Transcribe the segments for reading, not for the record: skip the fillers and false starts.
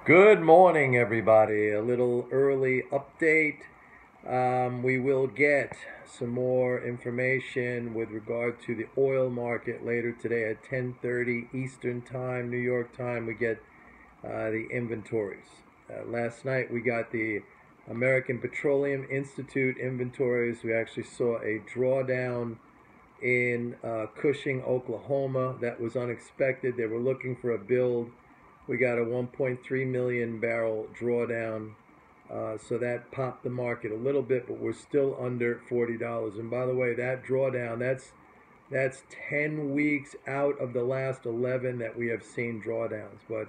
Good morning, everybody. A little early update. We will get some more information with regard to the oil market later today at 10:30 Eastern Time, New York time. We get the inventories. Last night we got the American Petroleum Institute inventories. We actually saw a drawdown in Cushing, Oklahoma. That was unexpected. They were looking for a build. We got a 1.3 million barrel drawdown, so that popped the market a little bit, but we're still under $40. And by the way, that drawdown, that's 10 weeks out of the last 11 that we have seen drawdowns. But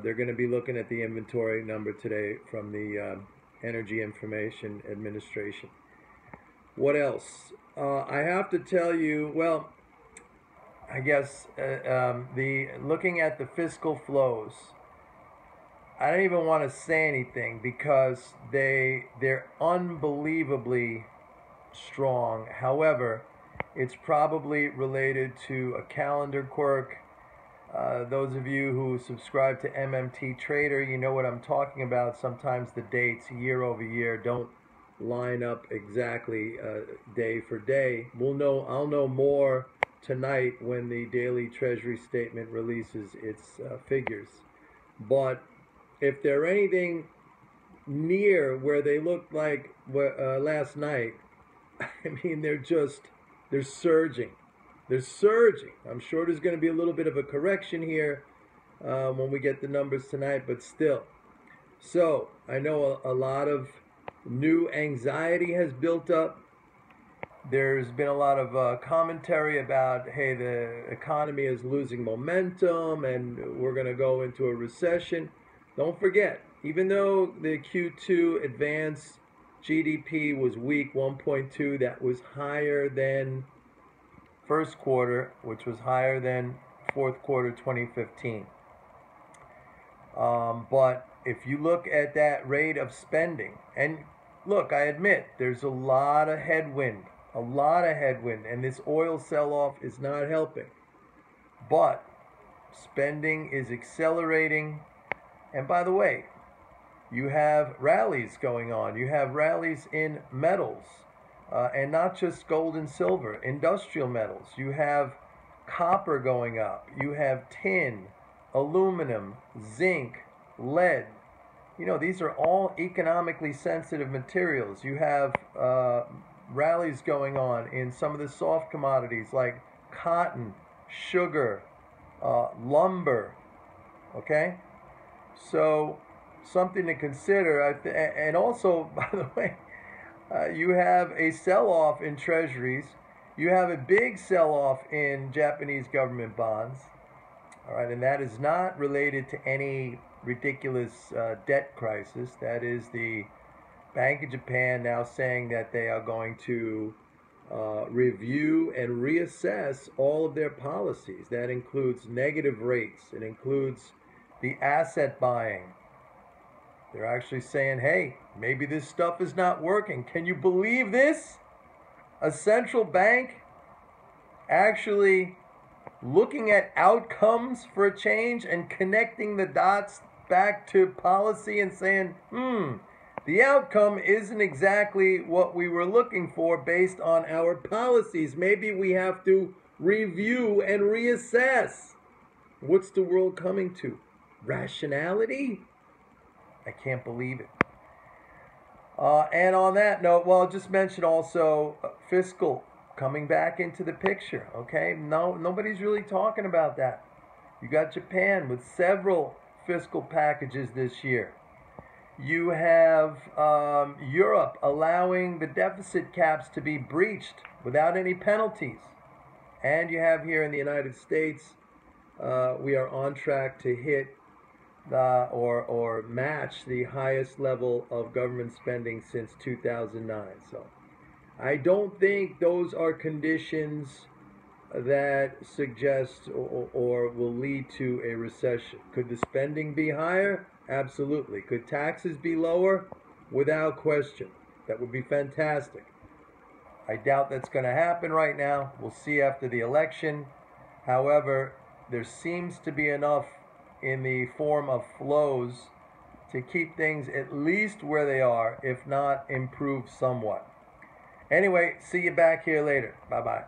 they're going to be looking at the inventory number today from the Energy Information Administration. What else? I have to tell you, well, I guess the looking at the fiscal flows, I don't even want to say anything because they're unbelievably strong. However, it's probably related to a calendar quirk. Those of you who subscribe to MMT+trader, you know what I'm talking about. Sometimes the dates year over year don't line up exactly day for day. I'll know more tonight when the daily Treasury statement releases its figures. But if they're anything near where they looked like last night, I mean, they're surging. They're surging. I'm sure there's going to be a little bit of a correction here when we get the numbers tonight, but still. So I know a lot of new anxiety has built up. There's been a lot of commentary about, hey, the economy is losing momentum and we're going to go into a recession. Don't forget, even though the Q2 advance GDP was weak, 1.2, that was higher than first quarter, which was higher than fourth quarter 2015. But if you look at that rate of spending, and look, I admit there's a lot of headwind, and this oil sell-off is not helping. But spending is accelerating. And by the way, you have rallies going on. You have rallies in metals, and not just gold and silver, industrial metals. You have copper going up. You have tin, aluminum, zinc, lead. You know, these are all economically sensitive materials. You have rallies going on in some of the soft commodities like cotton, sugar, lumber. Okay? So, something to consider. And also, by the way, you have a sell-off in treasuries. You have a big sell-off in Japanese government bonds. All right, and that is not related to any ridiculous debt crisis. That is the Bank of Japan now saying that they are going to review and reassess all of their policies. That includes negative rates. It includes the asset buying. They're actually saying, hey, maybe this stuff is not working. Can you believe this? A central bank actually looking at outcomes for a change and connecting the dots back to policy and saying, the outcome isn't exactly what we were looking for based on our policies. Maybe we have to review and reassess. What's the world coming to? Rationality? I can't believe it. And on that note, well, I'll just mention also fiscal coming back into the picture. Okay, nobody's really talking about that. You got Japan with several fiscal packages this year. You have Europe allowing the deficit caps to be breached without any penalties. And you have here in the United States, we are on track to hit or match the highest level of government spending since 2009. So I don't think those are conditions that suggest or will lead to a recession. Could the spending be higher? Absolutely. Could taxes be lower? Without question. That would be fantastic. I doubt that's going to happen right now. We'll see after the election. However, there seems to be enough in the form of flows to keep things at least where they are, if not improve somewhat. Anyway, see you back here later. Bye-bye.